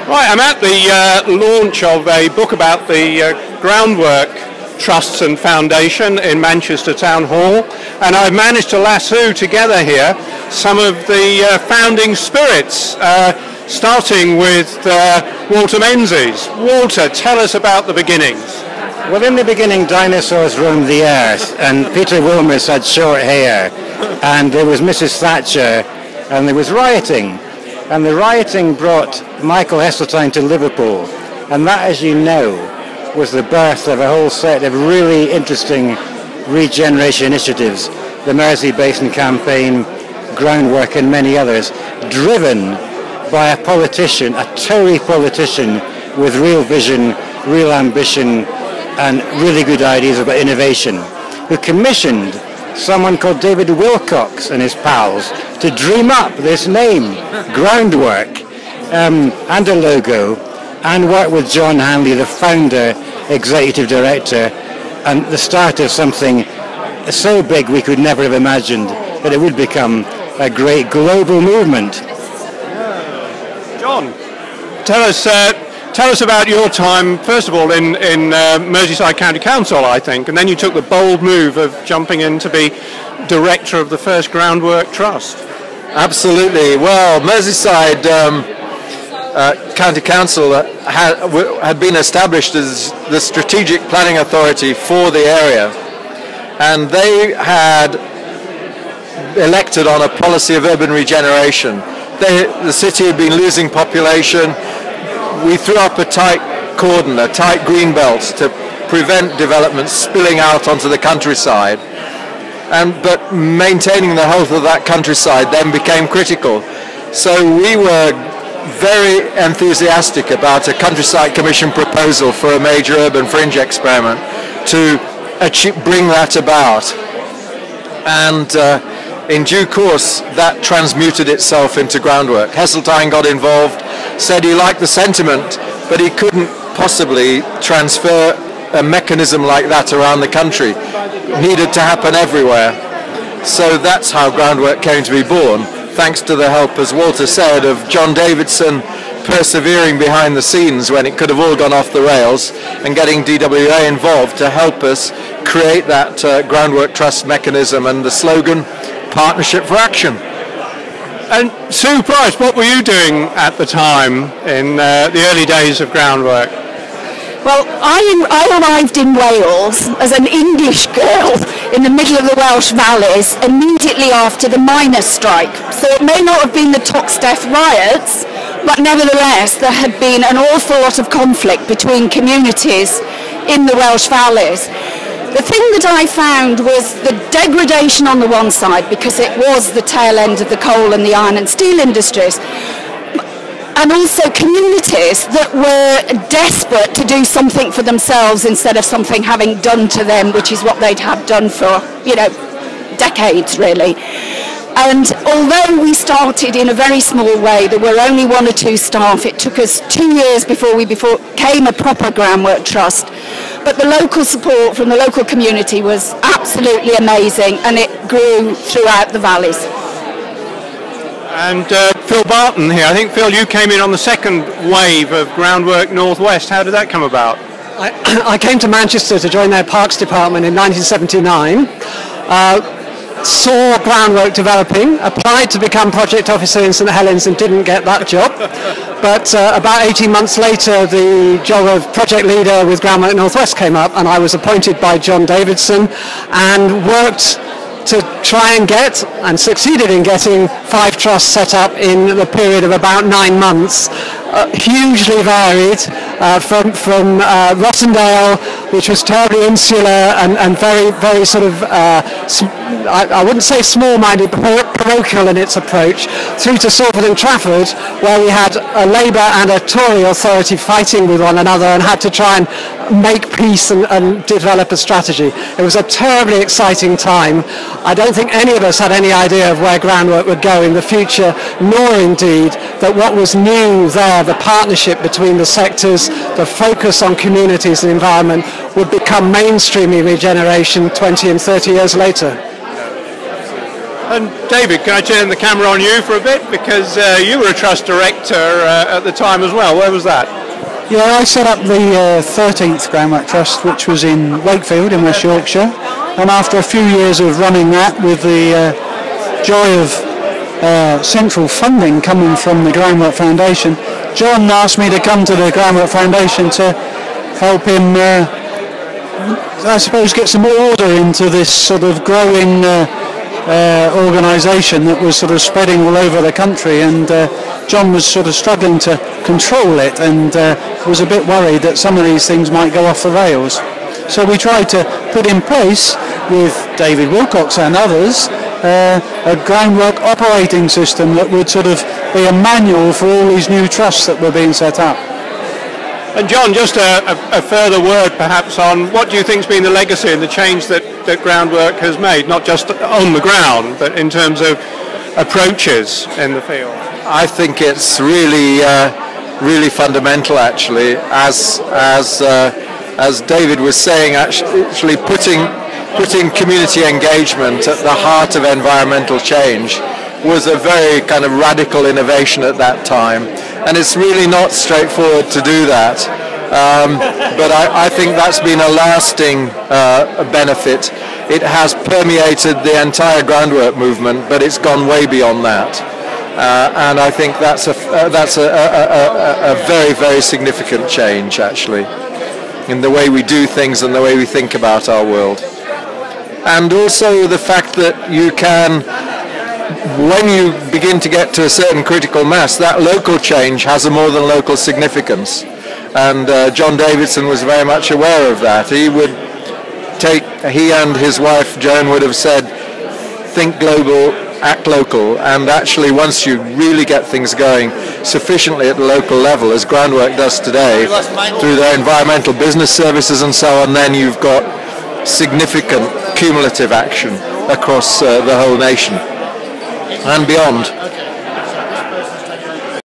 Right, I'm at the launch of a book about the Groundwork Trusts and Foundation in Manchester Town Hall, and I've managed to lasso together here some of the founding spirits, starting with Walter Menzies. Walter, tell us about the beginnings. Well, in the beginning, dinosaurs roamed the earth, and Peter Wilmers had short hair, and there was Mrs. Thatcher, and there was rioting. And the rioting brought Michael Heseltine to Liverpool, and that, as you know, was the birth of a whole set of really interesting regeneration initiatives, the Mersey Basin Campaign, Groundwork, and many others, driven by a politician, a Tory politician with real vision, real ambition, and really good ideas about innovation, who commissioned someone called David Wilcox and his pals to dream up this name, Groundwork, and a logo, and work with John Hanley, the founder, executive director, and the start of something so big we could never have imagined that it would become a great global movement. John, tell us about your time, first of all, in Merseyside County Council, I think, and then you took the bold move of jumping in to be director of the first Groundwork Trust. Absolutely. Well, Merseyside County Council had been established as the strategic planning authority for the area, and they had elected on a policy of urban regeneration. The city had been losing population. We threw up a tight cordon, a tight green belt to prevent development spilling out onto the countryside. But maintaining the health of that countryside then became critical. So we were very enthusiastic about a Countryside Commission proposal for a major urban fringe experiment to bring that about. And in due course, that transmuted itself into Groundwork. Heseltine got involved, said he liked the sentiment, but he couldn't possibly transfer a mechanism like that around the country. It needed to happen everywhere. So that's how Groundwork came to be born, thanks to the help, as Walter said, of John Davidson persevering behind the scenes when it could have all gone off the rails, and getting DWA involved to help us create that Groundwork Trust mechanism and the slogan, Partnership for Action. And Sue Price, what were you doing at the time in the early days of Groundwork? Well, I arrived in Wales as an English girl in the middle of the Welsh valleys immediately after the miners' strike. So it may not have been the Toxteth riots, but nevertheless there had been an awful lot of conflict between communities in the Welsh valleys. The thing that I found was the degradation on the one side, because it was the tail end of the coal and the iron and steel industries, and also communities that were desperate to do something for themselves instead of something having done to them, which is what they'd had done for, decades really. And although we started in a very small way, there were only 1 or 2 staff. It took us 2 years before we became a proper Groundwork Trust. But the local support from the local community was absolutely amazing, and it grew throughout the valleys. And Phil Barton here. I think, Phil, you came in on the second wave of Groundwork Northwest. How did that come about? I came to Manchester to join their Parks Department in 1979. Saw Groundwork developing, applied to become project officer in St Helens and didn't get that job. But about 18 months later, the job of project leader with Groundwork Northwest came up, and I was appointed by John Davidson and worked to try and get, and succeeded in getting, 5 trusts set up in the period of about 9 months. Hugely varied, from Rossendale, which was terribly insular and very, very sort of, I wouldn't say small-minded, but parochial in its approach, through to Salford and Trafford, where we had a Labour and a Tory authority fighting with one another and had to try and make peace and develop a strategy. It was a terribly exciting time. I don't think any of us had any idea of where Groundwork would go in the future, nor indeed that what was new there, the partnership between the sectors, the focus on communities and environment, would become mainstream in regeneration 20 and 30 years later. And David, can I turn the camera on you for a bit? Because you were a trust director at the time as well. Where was that? Yeah, I set up the 13th Groundwork Trust, which was in Wakefield in West Yorkshire. And after a few years of running that, with the joy of central funding coming from the Groundwork Foundation, John asked me to come to the Groundwork Foundation to help him, I suppose, get some order into this sort of growing organisation that was sort of spreading all over the country, and John was sort of struggling to control it and was a bit worried that some of these things might go off the rails. So we tried to put in place, with David Wilcox and others, a groundwork operating system that would sort of be a manual for all these new trusts that were being set up. And John, just a further word perhaps on what do you think's been the legacy and the change that Groundwork has made, not just on the ground, but in terms of approaches in the field? I think it's really, really fundamental, actually. As David was saying, actually putting community engagement at the heart of environmental change was a very kind of radical innovation at that time, and it's really not straightforward to do that, but I think that's been a lasting benefit. It has permeated the entire groundwork movement, but it's gone way beyond that, and I think that's a very, very significant change, actually, in the way we do things and the way we think about our world. And also the fact that you can, when you begin to get to a certain critical mass, that local change has a more than local significance. And John Davidson was very much aware of that. He and his wife Joan would have said, think global, act local, and actually once you really get things going sufficiently at the local level, as Groundwork does today, through their environmental business services and so on, then you've got significant cumulative action across the whole nation and beyond.